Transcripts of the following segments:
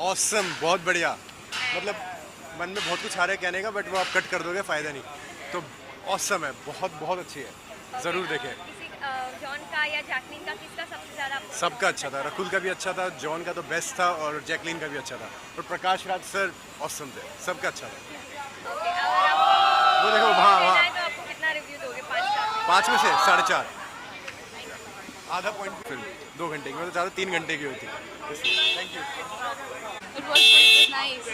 Awesome, बहुत बढ़िया। मतलब मन में बहुत कुछ आ रहा है कहने का, बट वो आप कट कर दोगे, फ़ायदा नहीं। तो ऑसम है, बहुत बहुत अच्छी है, ज़रूर देखें। किसी जॉन का या जैकलीन का किसका सबसे ज़्यादा आपको सबका अच्छा था, रकुल का भी अच्छा था, जॉन का तो बेस्ट था, और जैकलीन का भी अच्छा था, और प्रकाश राज सर ऑसम थे, सबका अच्छा था। ओके, अगर आपको वो देखो वहाँ देना वहाँ है तो आपको कितना रिव्यू दोगे 5 स्टार में? 5 में से 4.5, आधा पॉइंट फिल्म 2 घंटे की, मतलब ज़्यादा 3 घंटे की होती है। Thank you. It was good, it was nice.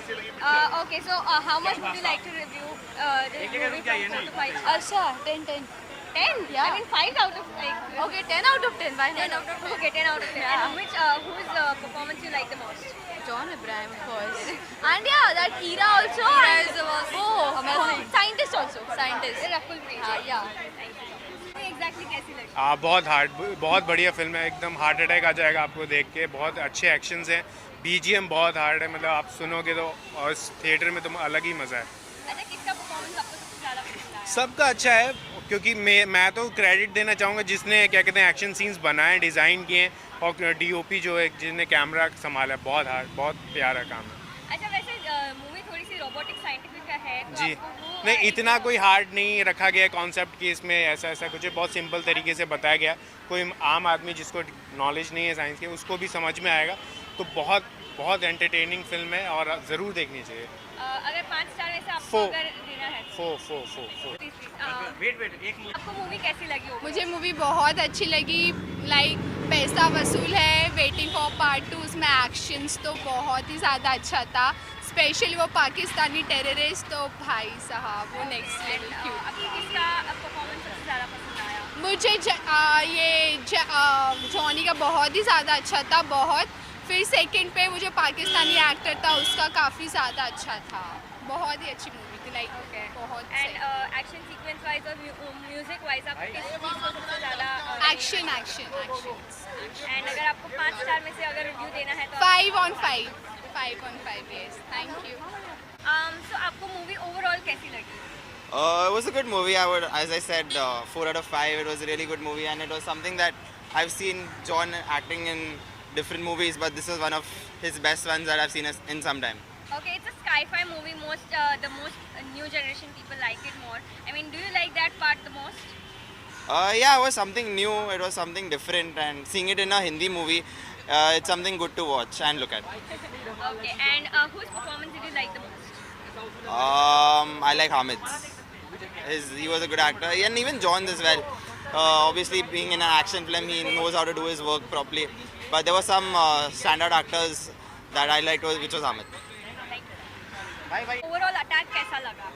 Okay, so how much would you like to review the movie from 4 to 5? Acha, 10. 10? Yeah. I mean 5 out of like. Okay, 10 out of 10. Why 10 not? out of okay, 10 out of 10. Yeah. And whose performance you like the most? John Abraham, of course. And yeah, that Kira also. Scientist also. Scientist. Rakul Preet. Yeah. Exactly कैसी लगी? बहुत बढ़िया film है, एकदम heart attack आ जाएगा आपको देख के। बहुत अच्छे एक्शंस हैं, बीजीएम बहुत हार्ड है, मतलब आप सुनोगे तो, और थिएटर में तो अलग ही मज़ा है। अच्छा, किसका परफॉर्मेंस आपको सबसे ज़्यादा पसंद आया? सबका अच्छा है, क्योंकि मैं तो क्रेडिट देना चाहूँगा जिसने क्या कहते हैं एक्शन सीन्स बनाए, डिज़ाइन किए हैं, और डीओपी जो है जिसने कैमरा संभाला है, बहुत हार्ड, बहुत प्यारा काम है। अच्छा, वैसे मूवी थोड़ी सी रोबोटिक साइंटिफिक का है तो जी, आपको वो नहीं इतना कोई हार्ड नहीं रखा गया है कॉन्सेप्ट कि इसमें ऐसा ऐसा कुछ है, बहुत सिंपल तरीके से बताया गया। कोई आम आदमी जिसको नॉलेज नहीं है साइंस की, उसको भी समझ में आएगा। तो बहुत बहुत एंटरटेनिंग फिल्म है और ज़रूर देखनी चाहिए। अगर 5 स्टार में से आपको Four. अगर देना है फोर। आपको मूवी कैसी लगी होगी? मुझे मूवी बहुत अच्छी लगी। लाइक पैसा वसूल है, वेटिंग फॉर पार्ट 2, उसमें एक्शंस तो बहुत ही ज़्यादा अच्छा था। स्पेशली वो पाकिस्तानी टेररिस्ट, तो भाई साहब वो नेक्स्ट लेवल क्यूट। आपको किसका परफॉर्मेंस सबसे ज़्यादा पसंद आया? मुझे जॉनी का बहुत ही ज़्यादा अच्छा था, बहुत। फिर सेकंड पे वो जो पाकिस्तानी एक्टर था उसका काफ़ी ज़्यादा अच्छा था। बहुत ही अच्छी मूवी थी, लाइक बहुत एंड एक्शन सीक्वेंस वाइज और म्यूजिक वाइज आपको किस चीज़ को सबसे ज़्यादा एक्शन। एंड अगर आपको 5 स्टार में से अगर रिव्यू देना है तो 5 on 5, 5 on 5, yes, thank you. सो आपको मूवी ओवरऑल कैसी लगी? It was a good movie. As I said, 4 out of 5. It was a really good movie, and it was something that I've seen John acting in different movies, but this was one of his best ones that I've seen in some time. Okay, it's a sci-fi movie. The most new generation people like it more. I mean, do you like that part the most? Yeah, it was something new. It was something different, and seeing it in a Hindi movie, it's something good to watch and look at. Okay, and whose performance did you like the most? I like Hamid's. He was a good actor, and even John's as well. Obviously, being in an action film, he knows how to do his work properly. But there were some standout actors that I liked, which was Hamid. Overall attack कैसा लगा?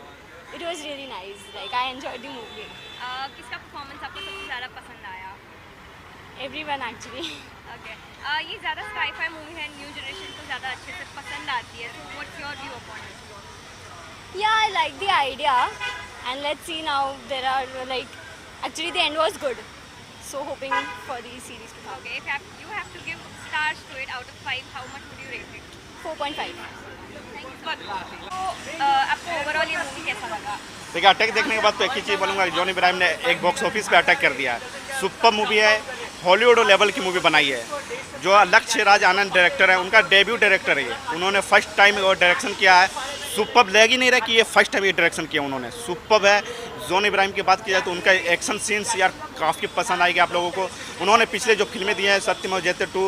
It was really nice. Like I enjoyed the movie. किसका performance आपको सबसे ज़्यादा पसंद आया? Everyone actually. Okay. ये ज़्यादा sci-fi मूवी है, न्यू जनरेशन को ज़्यादा अच्छे से पसंद आती है. So what's your view upon it? Yeah, I like the idea, and let's see now. There are actually the end was good. So hoping for the series to come. Okay, if you have to give stars to it out of 5, how much would you rate it? 4.5. तो आपको overall ये movie कैसा लगा? देखिए, attack देखने के बाद तो एक ही चीज़ बोलूँगा, जॉन इब्राहिम ने एक बॉक्स ऑफिस पे अटैक कर दिया है। सुपर मूवी है, हॉलीवुड लेवल की मूवी बनाई है। जो लक्ष्य राज आनंद डायरेक्टर है, उनका डेब्यू डायरेक्टर है ये। उन्होंने फर्स्ट टाइम डायरेक्शन किया है। सुपर लग ही नहीं रहा कि ये फर्स्ट टाइम ये डायरेक्शन किया उन्होंने। सुपर है। जॉन इब्राहिम की बात की जाए तो उनका एक्शन सीन्स यार काफ़ी पसंद आएगी आप लोगों को। उन्होंने पिछले जो फिल्में दी हैं, सत्यम और जयते 2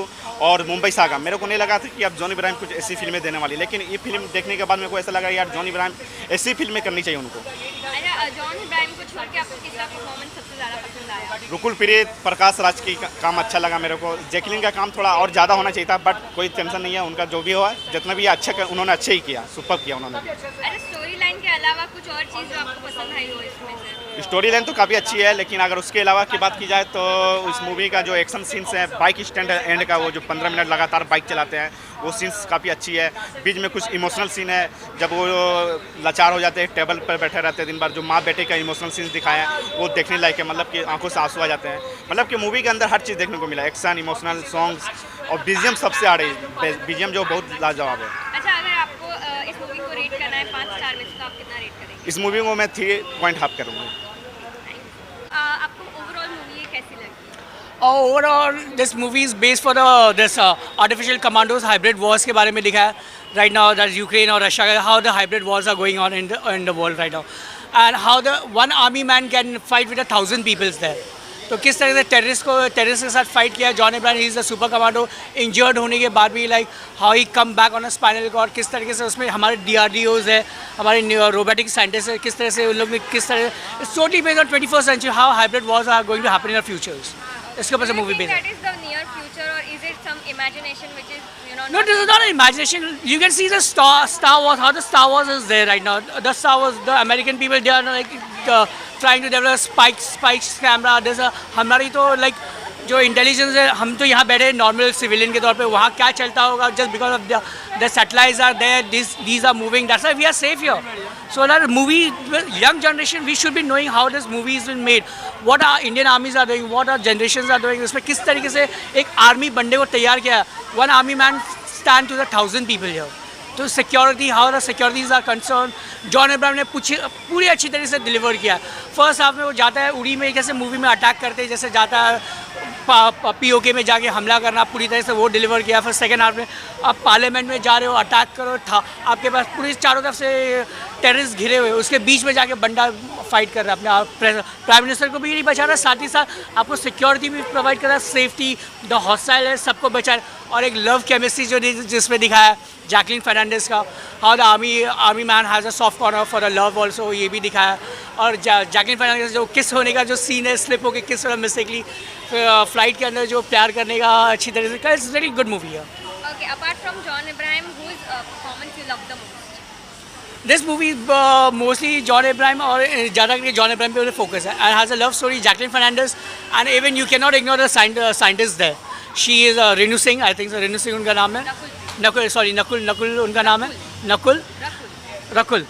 और मुंबई सागा, मेरे को नहीं लगा था कि अब जॉन इब्राहिम कुछ ऐसी फिल्में देने वाली, लेकिन ये फिल्म देखने के बाद मेरे को ऐसा लगा यार जॉन इब्राहिम ऐसी फिल्में करनी चाहिए उनको। अच्छा, जॉन इब्राहिम को छोड़ के आपको किसका परफॉर्मेंस सबसे ज़्यादा पसंद आया? रुकुल प्रीत, प्रकाश राज की काम अच्छा लगा मेरे को। जैकलीन का काम थोड़ा और ज़्यादा होना चाहिए था, बट कोई टेंशन नहीं है, उनका जो भी हुआ जितना भी उन्होंने अच्छे ही किया, सुपर किया उन्होंने। अरे स्टोरी लाइन के अलावा कुछ और चीज़ जो आपको पसंद आई हो इसमें से? स्टोरी लाइन तो काफ़ी अच्छी है, लेकिन अगर उसके अलावा की बात की जाए तो इस मूवी का जो एक्शन सीन्स है, बाइक स्टैंड एंड का, वो जो 15 मिनट लगातार बाइक चलाते हैं, वो सीन्स काफ़ी अच्छी है। बीच में कुछ इमोशनल सीन है, जब वो लाचार हो जाते हैं, टेबल पर बैठे रहते हैं दिन भर, जो माँ बेटे का इमोशनल सीन्स दिखाया है वो देखने लायक है। मतलब कि आंखों से आंसू आ जाते हैं। मतलब कि मूवी के अंदर हर चीज़ देखने को मिला, एक्शन, इमोशनल, सॉन्ग्स और बीजीएम सबसे आ रही है। बीजीएम जो बहुत लाजवाब है। अच्छा, अगर आपको इस मूवी को रेट करना है 5 स्टार में से, तो आप कितना रेट करेंगे? इस मूवी को मैं 3.5 करूँगा। आपको ओवरऑल मूवी ये कैसी लगी? Overall, this movie is based for this artificial commandos hybrid wars के बारे में दिखा है. Right now, that's Ukraine or Russia. How the hybrid wars are going on in the world right now, and how the one army man can fight with 1,000 people there. तो किस तरह से terrorist के साथ फाइट किया. John Abraham he is the super commando. Injured होने के बाद भी like how he come back on a spinal cord. किस तरीके से उसमें हमारे DRDOs है, हमारे रोबोटिक साइंटिस्ट है, किस तरह से उन लोग ने किस तरह. It's totally based on 21st century how hybrid wars are going to happen in the futures. इसके ऊपर से मूवी बेस्ड है. That is the near future, or is it some imagination which is, you know? No, this is not an imagination. You can see the Star Wars, how the Star Wars is there right now. The Star Wars, the American people, they are like trying to develop spikes camera. There's a हमारी तो like जो intelligence है, हम तो यहाँ बैठे normal civilian के तौर पे. वहाँ क्या चलता होगा just because of the satellites are there, these are moving. That's why we are safe here. So that movie, young generation, we should be knowing how this movie is been made. What our Indian armies are doing, what our generations are doing. इसमें किस तरीके से एक army बंदे को तैयार किया. One army man stand to the 1,000 people here. तो security, how the securities are concern, John Abraham ने पूरी अच्छी तरीके से डिलीवर किया. फर्स्ट हाफ में वो जाता है उड़ी में, जैसे मूवी में अटैक करते हैं, जैसे जाता है POK में जाके हमला करना, पूरी तरह से वो डिलीवर किया. फिर सेकेंड हाफ में आप पार्लियामेंट में जा रहे हो, अटैक करो, था आपके पास पूरी चारों तरफ से टेररिस्ट घिरे हुए, उसके बीच में जाके बंदा फाइट कर रहा है. अपने प्राइम मिनिस्टर को भी नहीं बचा रहा, साथ ही साथ आपको सिक्योरिटी भी प्रोवाइड कर रहा है, सेफ्टी, द हॉस्टाइल है, सबको बचा. और एक लव केमिस्ट्री जो जिसमें दिखाया है जैकलिन फर्नांडिस का, how the army man has a soft corner for a love also, ये भी दिखाया. और जैकलिन फर्नांडिस जो किस होने का जो सीन है, स्लिप होकर किस तरह मिस्टेकली फ्लाइट के अंदर जो प्यार करने का अच्छी तरह से, इट्स वेरी गुड मूवी है. Okay, apart from John Abraham, whose performance you love the most? This movie mostly John Abraham और ज़्यादा करके जॉन अब्राहम पे फोकस है. And has a love story, Jacqueline Fernandez, and even you can not ignore the scientist there. She is Renu Singh, I think Renu Singh उनका नाम है. नकुल उनका नाम है. रकुल.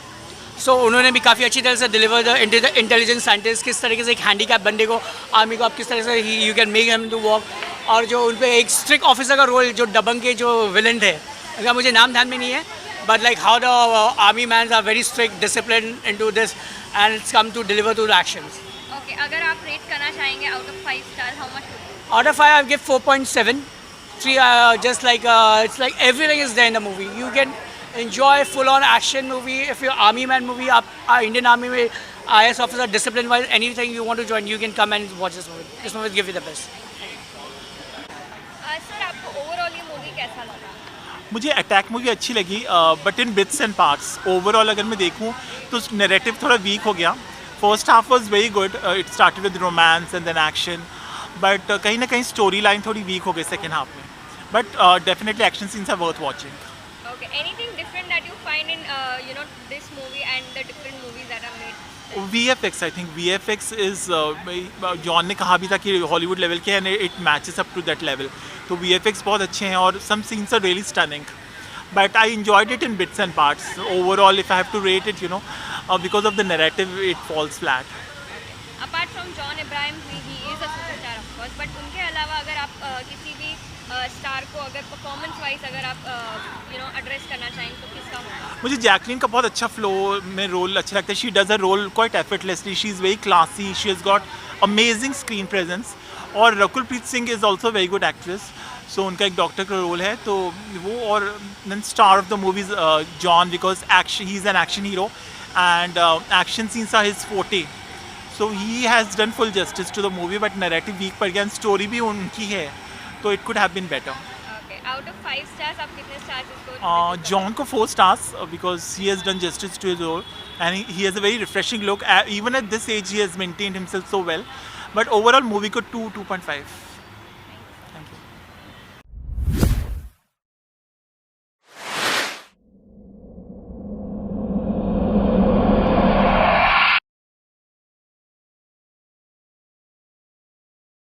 सो उन्होंने भी काफ़ी अच्छी तरह से डिलीवर द इंटेलिजेंस साइंटिस्ट, किस तरीके से एक हैंडीकैप बंदे को, आर्मी को आप किस तरह से you can make him to walk. और जो उन पर एक स्ट्रिक्ट ऑफिसर का रोल, जो दबंग के जो विलन थे, अगर मुझे नाम ध्यान में नहीं है, but like how the army man are very strict, discipline in to this, and it's come to deliver to the actions. Okay, अगर आप रेट करना चाहेंगे out of 5 stars, how much would you? Out of 5, I give 4.7. 3, just like it's like everything is there in the movie. You can enjoy full-on action movie. If you're army man movie, Indian Army में IS officer, discipline-wise, anything you want to join, you can come and watch this movie. This movie will give you the best. Sir, आपको overall ये movie कैसा लगा? मुझे attack movie अच्छी लगी, but in bits and parts. Overall अगर मैं देखूँ तो नैरेटिव थोड़ा वीक हो गया. First half was very good, it started with romance and then action, but कहीं ना कहीं स्टोरी लाइन थोड़ी वीक हो गई सेकेंड हाफ में. But definitely action scenes are worth watching. Okay, anything different that you find in this movie and the different movies that are made? VFX, I think VFX is John ने कहा भी था कि Hollywood level के हैं, it matches up to that level. तो VFX बहुत अच्छे हैं और some scenes are really stunning. But I enjoyed it in bits and parts. Overall, if I have to rate it, because of the narrative, it falls flat. Apart from John Abraham, he is a superstar of course, but उनके अलावा अगर आप किसी भी star को अगर performance wise अगर आप एड्रेस करना चाहें तो किसका होगा? मुझे जैकलिन का बहुत अच्छा फ्लो में रोल अच्छा लगता है. She does a role quite effortlessly. She is very classy, she has got amazing screen presence. और Rakulpreet Singh is also very good actress. So उनका एक डॉक्टर का रोल है, तो वो. और then star of the movies John, because action, he is an action hero and action scenes are his forte. So he has done full justice to the movie, but narrative weak पड़ गया and story भी उनकी है, तो it could have been better. Okay, out of 5 stars आप कितने stars इसको? John को 4 stars because he has done justice to his role and he has a very refreshing look. Even at this age he has maintained himself so well. But overall movie को 2.5.